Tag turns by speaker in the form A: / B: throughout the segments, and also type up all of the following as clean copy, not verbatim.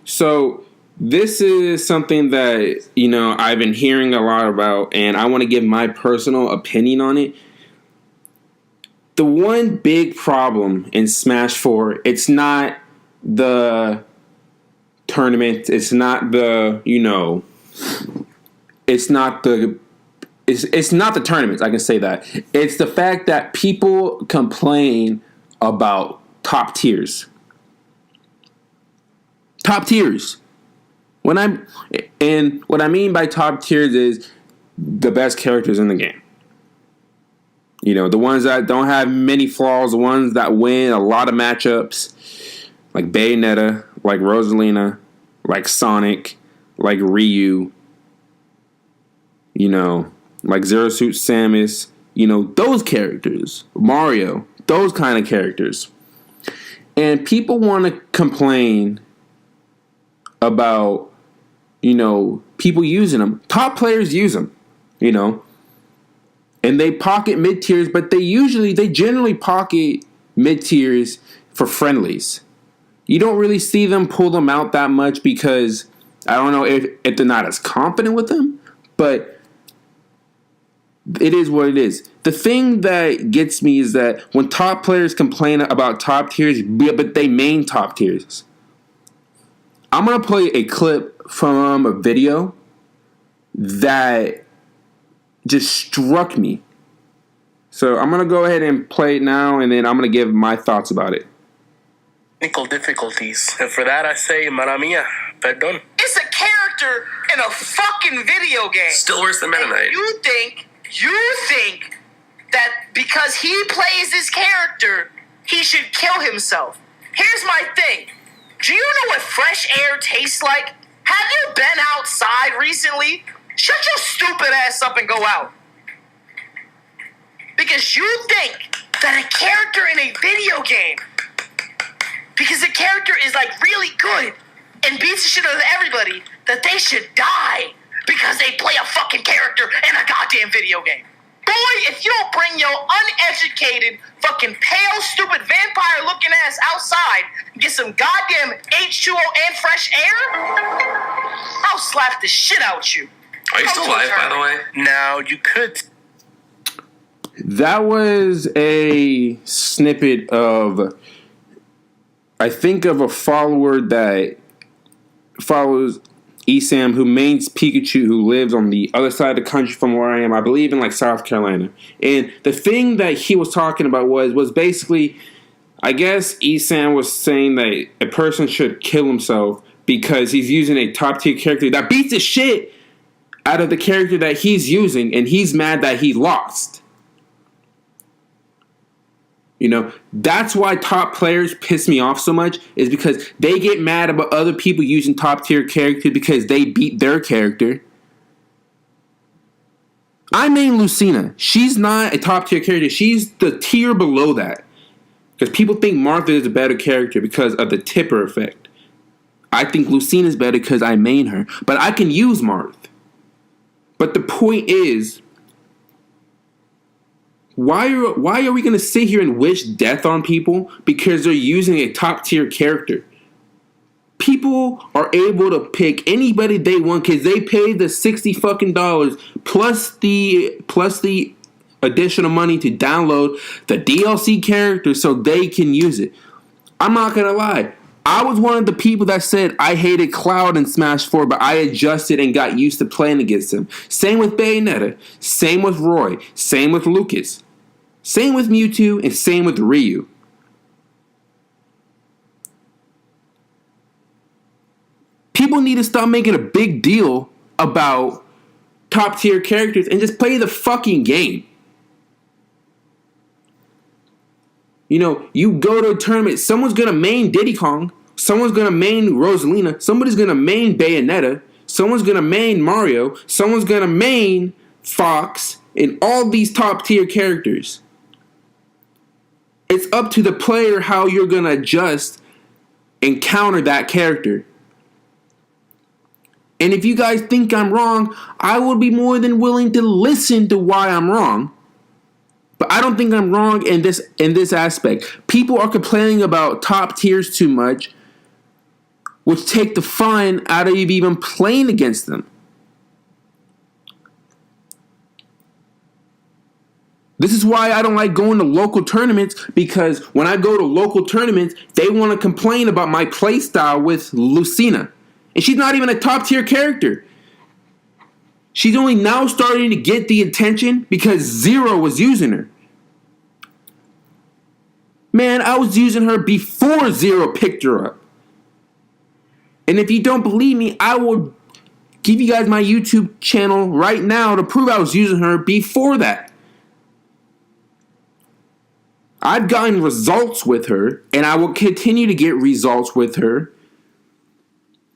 A: So this is something that, I've been hearing a lot about, and I want to give my personal opinion on it. The one big problem in Smash 4, it's not the tournament, it's not the, it's not the tournaments, I can say that. It's the fact that people complain about top tiers. Top tiers. What I mean by top tiers is the best characters in the game. The ones that don't have many flaws, the ones that win a lot of matchups, like Bayonetta, like Rosalina, like Sonic, like Ryu, like Zero Suit Samus, those characters, Mario, those kind of characters. And people want to complain about, people using them. Top players use them, and they pocket mid-tiers, but they generally pocket mid-tiers for friendlies. You don't really see them pull them out that much because I don't know if they're not as confident with them, but it is what it is. The thing that gets me is that when top players complain about top tiers, but they main top tiers. I'm going to play a clip from a video that just struck me. So I'm going to go ahead and play it now, and then I'm going to give my thoughts about it.
B: Technical difficulties. And for that I say, mala mia, perdón.
C: It's a character in a fucking video game.
B: Still worse than Meta Knight.
C: You think that because he plays this character, he should kill himself. Here's my thing. Do you know what fresh air tastes like? Have you been outside recently? Shut your stupid ass up and go out. Because you think that a character in a video game, because the character is like really good and beats the shit out of everybody, that they should die because they play a fucking character in a goddamn video game. Boy, if you don't bring your uneducated, fucking pale, stupid, vampire-looking ass outside and get some goddamn H2O and fresh air, I'll slap the shit out you.
B: Are you still alive, by the way? Now, you could.
A: That was a snippet of, I think, of a follower that follows Esam, who mains Pikachu, who lives on the other side of the country from where I am, I believe in like South Carolina. And the thing that he was talking about was basically, I guess Esam was saying that a person should kill himself because he's using a top tier character that beats the shit out of the character that he's using, and he's mad that he lost. That's why top players piss me off so much, is because they get mad about other people using top tier characters because they beat their character. I main Lucina. She's not a top tier character. She's the tier below that. Because people think Martha is a better character because of the tipper effect. I think Lucina is better because I main her. But I can use Martha. But the point is, why are we going to sit here and wish death on people because they're using a top tier character? People are able to pick anybody they want because they paid the $60 fucking plus the additional money to download the DLC character so they can use it. I'm not going to lie. I was one of the people that said I hated Cloud in Smash 4, but I adjusted and got used to playing against him. Same with Bayonetta. Same with Roy. Same with Lucas. Same with Mewtwo, and same with Ryu. People need to stop making a big deal about top tier characters and just play the fucking game. You go to a tournament, someone's going to main Diddy Kong, someone's going to main Rosalina, somebody's going to main Bayonetta, someone's going to main Mario, someone's going to main Fox, and all these top tier characters. It's up to the player how you're going to adjust and counter that character. And if you guys think I'm wrong, I would be more than willing to listen to why I'm wrong. But I don't think I'm wrong in this aspect. People are complaining about top tiers too much which take the fun out of you even playing against them. This is why I don't like going to local tournaments, because when I go to local tournaments, they want to complain about my play style with Lucina. And she's not even a top tier character. She's only now starting to get the attention because Zero was using her. Man, I was using her before Zero picked her up. And if you don't believe me, I will give you guys my YouTube channel right now to prove I was using her before that. I've gotten results with her, and I will continue to get results with her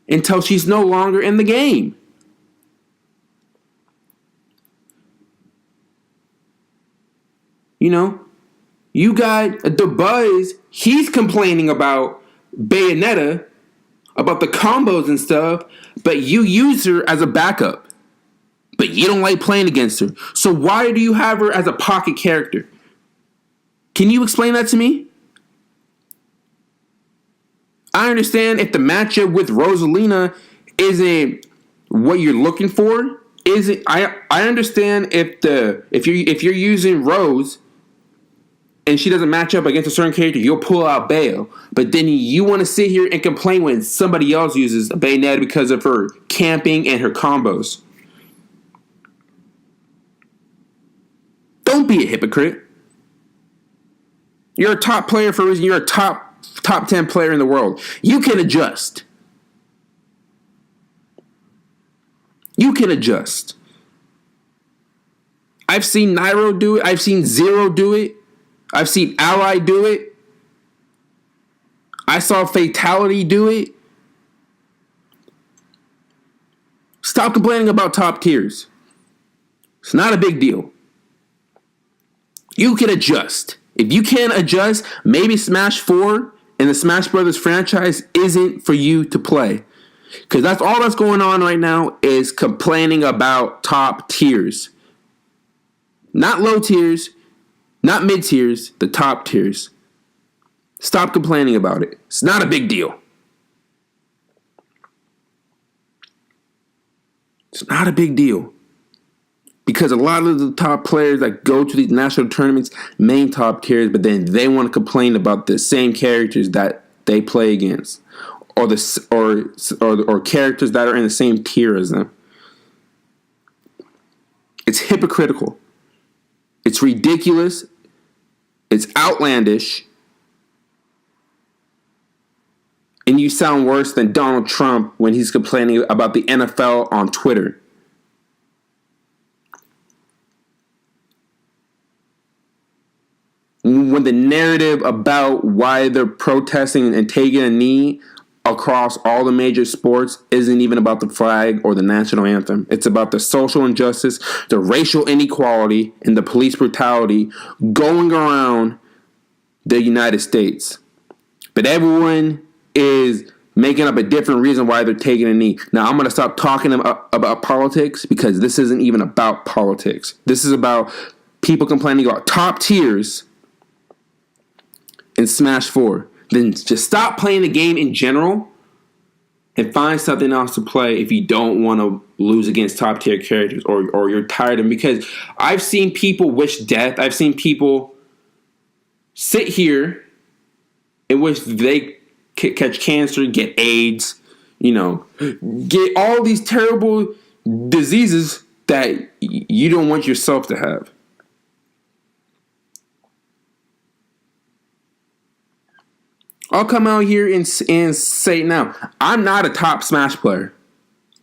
A: until she's no longer in the game. You know, you got the Buzz, he's complaining about Bayonetta, about the combos and stuff, but you use her as a backup. But you don't like playing against her. So why do you have her as a pocket character? Can you explain that to me? I understand if the matchup with Rosalina isn't what you're looking for. I understand if you're using Rose and she doesn't match up against a certain character, you'll pull out Bayo. But then you want to sit here and complain when somebody else uses Bayonetta because of her camping and her combos. Don't be a hypocrite. You're a top player for a reason. You're a top 10 player in the world. You can adjust. You can adjust. I've seen Nairo do it. I've seen Zero do it. I've seen Ally do it. I saw Fatality do it. Stop complaining about top tiers. It's not a big deal. You can adjust. If you can't adjust, maybe Smash 4 and the Smash Brothers franchise isn't for you to play. Because that's all that's going on right now is complaining about top tiers. Not low tiers, not mid tiers, the top tiers. Stop complaining about it. It's not a big deal. It's not a big deal. Because a lot of the top players that go to these national tournaments main top tiers, but then they want to complain about the same characters that they play against, or characters that are in the same tier as them. It's hypocritical. It's ridiculous. It's outlandish. And you sound worse than Donald Trump when he's complaining about the NFL on Twitter. When the narrative about why they're protesting and taking a knee across all the major sports isn't even about the flag or the national anthem. It's about the social injustice, the racial inequality, and the police brutality going around the United States. But everyone is making up a different reason why they're taking a knee. Now, I'm going to stop talking about politics because this isn't even about politics. This is about people complaining about top tiers in Smash 4. Then just stop playing the game in general and find something else to play if you don't want to lose against top tier characters or you're tired of them. Because I've seen people wish death. I've seen people sit here and wish they catch cancer, get AIDS, get all these terrible diseases that you don't want yourself to have. I'll come out here and say now, I'm not a top Smash player.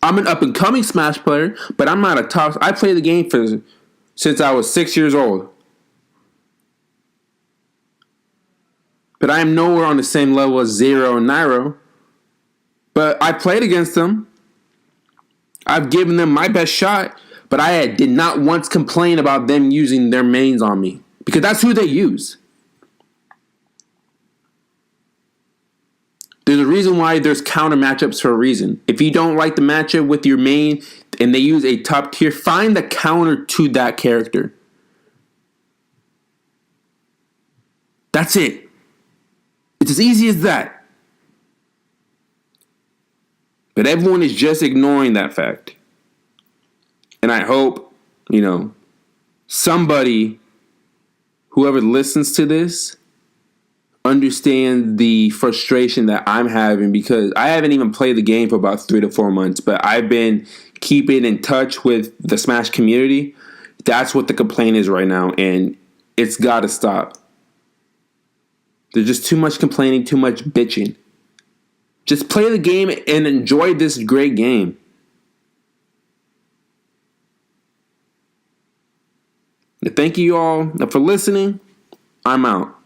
A: I'm an up-and-coming Smash player, but I'm not a top. I played the game since I was 6 years old. But I am nowhere on the same level as Zero and Nairo. But I played against them. I've given them my best shot, but I did not once complain about them using their mains on me. Because that's who they use. There's a reason why there's counter matchups for a reason. If you don't like the matchup with your main and they use a top tier, find the counter to that character. That's it. It's as easy as that. But everyone is just ignoring that fact. And I hope, somebody, whoever listens to this, understand the frustration that I'm having, because I haven't even played the game for about 3 to 4 months, but I've been keeping in touch with the Smash community. That's what the complaint is right now, and it's got to stop. There's just too much complaining, too much bitching. Just play the game and enjoy this great game. Thank you all for listening. I'm out.